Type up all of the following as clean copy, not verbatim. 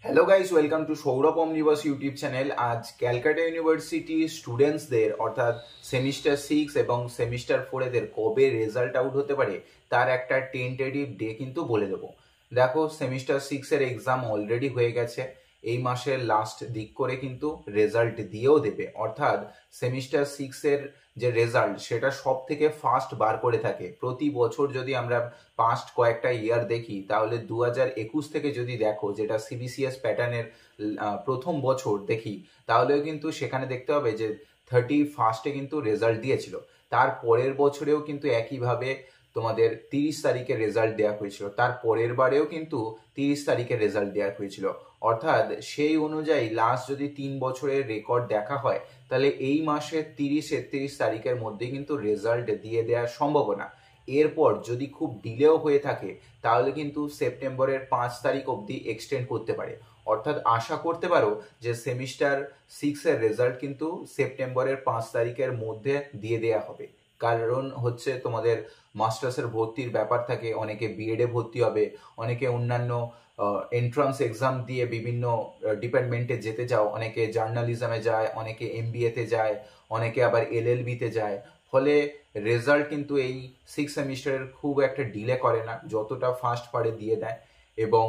Hello guys, welcome to Sourav omniverse YouTube channel. আজ Calcutta university স্টুডেন্টসদের অর্থাৎ semester 6 এবং সেমিস্টার 4 এদের কবে রেজাল্ট আউট হতে পারে তার একটা টেন্টেটিভ ডে কিন্তু বলে দেবো। দেখো, সেমিস্টার 6 এর এক্সাম অলরেডি হয়ে গেছে। এই মাসের লাস্ট দিক করে কিন্তু রেজাল্ট দিয়েও দেবে, অর্থাৎ সেমিস্টার 6 এর যে রেজাল্ট সেটা সব থেকে ফাস্ট বার করে থাকে। প্রতি বছর যদি আমরা পাস্ট কয়েকটা ইয়ার দেখি, তাহলে 2021 থেকে যদি দেখো, যেটা সিবিসিএস প্যাটার্নের প্রথম বছর দেখি, তাহলেও কিন্তু সেখানে দেখতে হবে যে 31 কিন্তু রেজাল্ট দিয়েছিল। তার পরের বছরেও কিন্তু একইভাবে তোমাদের 30 তারিখে রেজাল্ট দেওয়া হয়েছিল, তার পরের বারেও কিন্তু 30 তারিখে রেজাল্ট দেওয়া হয়েছিল। অর্থাৎ সেই অনুযায়ী লাস্ট যদি 3 বছরের রেকর্ড দেখা হয়, তাহলে এই মাসের 30-31 তারিখের মধ্যে কিন্তু রেজাল্ট দিয়ে দেওয়ার সম্ভাবনা। এরপর যদি খুব ডিলেও হয়ে থাকে, তাহলে কিন্তু সেপ্টেম্বরের 5 তারিখ অবধি এক্সটেন্ড করতে পারে। অর্থাৎ আশা করতে পারো যে সেমিস্টার 6 এর রেজাল্ট কিন্তু সেপ্টেম্বরের 5 তারিখের মধ্যে দিয়ে দেওয়া হবে। কারণ হচ্ছে তোমাদের মাস্টার্সের ভর্তির ব্যাপার থাকে, অনেকে বিএডে ভর্তি হবে, অনেকে অন্যান্য এন্ট্রান্স এক্সাম দিয়ে বিভিন্ন ডিপার্টমেন্টে যেতে যাও, অনেকে জার্নালিজমে যায়, অনেকে এমবিএতে যায়, অনেকে আবার এলএলবিতে যায়। ফলে রেজাল্ট কিন্তু এই 6 সেমিস্টারের খুব একটা ডিলে করে না, যতটা ফাস্ট পারে দিয়ে দেয়। এবং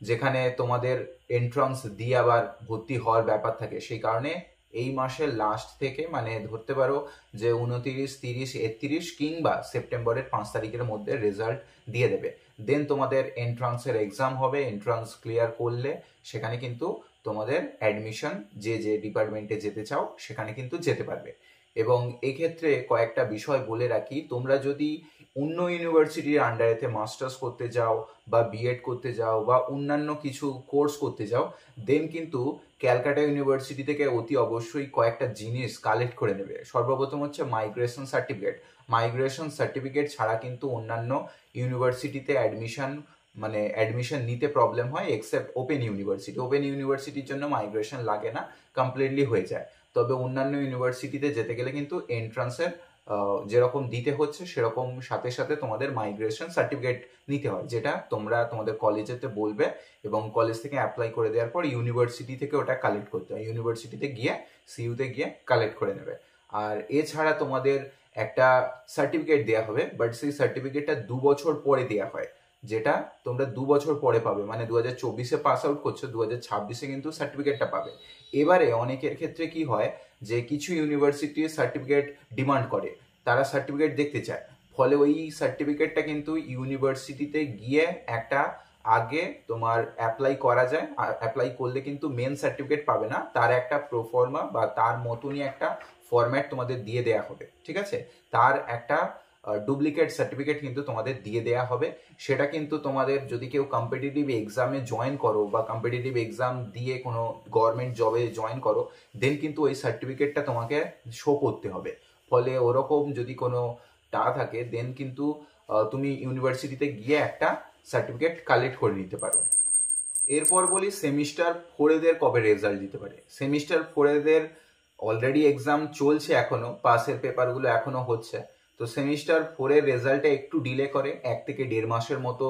যেখানে তোমাদের এন্ট্রান্স দিয়ে আবার ভর্তি হওয়ার ব্যাপার থাকে, সেই কারণে এই মাসের লাস্ট থেকে, মানে ধরতে পারো যে 29, 30, 31 কিংবা সেপ্টেম্বরের 5 তারিখের মধ্যে রেজাল্ট দিয়ে দেবে। দেন তোমাদের এন্ট্রান্সের এক্সাম হবে, এন্ট্রান্স ক্লিয়ার করলে সেখানে কিন্তু তোমাদের অ্যাডমিশন যে যে ডিপার্টমেন্টে যেতে চাও সেখানে কিন্তু যেতে পারবে। এবং এক্ষেত্রে কয়েকটা বিষয় বলে রাখি, তোমরা যদি অন্য ইউনিভার্সিটির আন্ডারেতে মাস্টার্স করতে যাও বা বিএড করতে যাও বা অন্যান্য কিছু কোর্স করতে যাও, দেন কিন্তু ক্যালকাটা ইউনিভার্সিটি থেকে অতি অবশ্যই কয়েকটা জিনিস কালেক্ট করে নেবে। সর্বপ্রথম হচ্ছে মাইগ্রেশন সার্টিফিকেট। মাইগ্রেশন সার্টিফিকেট ছাড়া কিন্তু অন্যান্য ইউনিভার্সিটিতে অ্যাডমিশন নিতে প্রবলেম হয়, এক্সেপ্ট ওপেন ইউনিভার্সিটি। ওপেন ইউনিভার্সিটির জন্য মাইগ্রেশন লাগে না, কমপ্লিটলি হয়ে যায়। তবে অন্যান্য ইউনিভার্সিটিতে যেতে গেলে কিন্তু এন্ট্রান্সের যেরকম দিতে হচ্ছে সেরকম সাথে সাথে তোমাদের মাইগ্রেশন সার্টিফিকেট নিতে হয়, যেটা তোমরা তোমাদের কলেজেতে বলবে এবং কলেজ থেকে অ্যাপ্লাই করে দেওয়ার পর ইউনিভার্সিটি থেকে ওটা কালেক্ট করতে হয়। ইউনিভার্সিটিতে গিয়ে সিইউতে গিয়ে কালেক্ট করে নেবে। আর এছাড়া তোমাদের একটা সার্টিফিকেট দেওয়া হবে, বাট সেই সার্টিফিকেটটা 2 বছর পরে দেওয়া হয়, যেটা তোমরা 2 বছর পরে পাবে। মানে 2024-এ পাস আউট করছো, 2026-এ কিন্তু সার্টিফিকেটটা পাবে। এবারে অনেকের ক্ষেত্রে কি হয় যে কিছু ইউনিভার্সিটি সার্টিফিকেট ডিমান্ড করে, তারা সার্টিফিকেট দেখতে চায়। ফলে ওই সার্টিফিকেটটা কিন্তু ইউনিভার্সিটিতে গিয়ে একটা আগে তোমার অ্যাপ্লাই করা যায়। আর অ্যাপ্লাই করলে কিন্তু মেন সার্টিফিকেট পাবে না, তার একটা প্রোফর্মা বা তার মতনই একটা ফরম্যাট তোমাদের দিয়ে দেয়া হবে, ঠিক আছে? তার একটা ডুপ্লিকেট সার্টিফিকেট কিন্তু তোমাদের দিয়ে দেয়া হবে। সেটা কিন্তু তোমাদের যদি কেউ কম্পিটিটিভ এক্সামে জয়েন করো বা কম্পিটিটিভ এক্সাম দিয়ে কোনো গভর্নমেন্ট জবে জয়েন করো, দেন কিন্তু ওই সার্টিফিকেটটা তোমাকে শো করতে হবে। ফলে ওরকম যদি কোনো থাকে, দেন কিন্তু তুমি ইউনিভার্সিটিতে গিয়ে একটা সার্টিফিকেট কালেক্ট করে নিতে পারো। এরপর বলি সেমিস্টার 4 এদের কবে রেজাল্ট দিতে পারে। সেমিস্টার 4 এদের অলরেডি এক্সাম চলছে, এখনো পাসের পেপারগুলো এখনো হচ্ছে। তো সেমিস্টার 4 এর রেজাল্টটা একটু ডিলে করে, 1 থেকে 1.5 মাসের মতো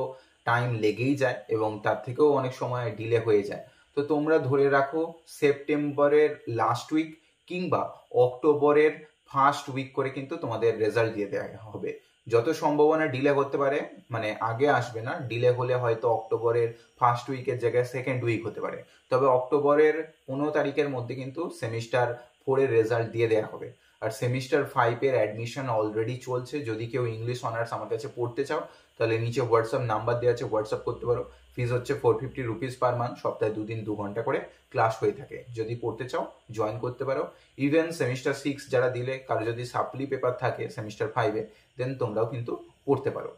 টাইম লেগেই যায় এবং তার থেকেও অনেক সময় ডিলে হয়ে যায়। তো তোমরা ধরে রাখো সেপ্টেম্বরের লাস্ট উইক কিংবা অক্টোবরের ফার্স্ট উইক করে কিন্তু তোমাদের রেজাল্ট দিয়ে দেওয়া হবে। যত সম্ভাবনা ডিলে হতে পারে, মানে আগে আসবে না, ডিলে হলে হয়তো অক্টোবরের ফার্স্ট উইকের জায়গায় সেকেন্ড উইক হতে পারে। তবে অক্টোবরের 15 তারিখের মধ্যে কিন্তু সেমিস্টার 4 এর রেজাল্ট দিয়ে দেওয়া হবে। আর সেমিস্টার 5 এর অ্যাডমিশন অলরেডি চলছে। যদি কেউ ইংলিশ অনার্স আমার কাছে পড়তে চাও, তাহলে নিচে হোয়াটসঅ্যাপ নাম্বার দেওয়া আছে, হোয়াটসঅ্যাপ করতে পারো। ফিজ হচ্ছে 450 রুপিস পার মান্থ, সপ্তাহে 2 দিন 2 ঘন্টা করে ক্লাস হয়ে থাকে। যদি পড়তে চাও জয়েন করতে পারো। ইভেন সেমিস্টার 6 যারা দিলে, কারো যদি সাপ্লি পেপার থাকে সেমিস্টার 5-এ, দেন তোমরাও কিন্তু পড়তে পারো।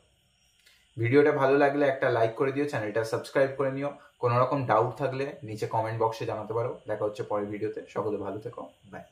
ভিডিওটা ভালো লাগলে একটা লাইক করে দিও, চ্যানেলটা সাবস্ক্রাইব করে নিও। কোনো রকম ডাউট থাকলে নিচে কমেন্ট বক্সে জানাতে পারো। দেখা হচ্ছে পরের ভিডিওতে। সকলে ভালো থেকো, বাই।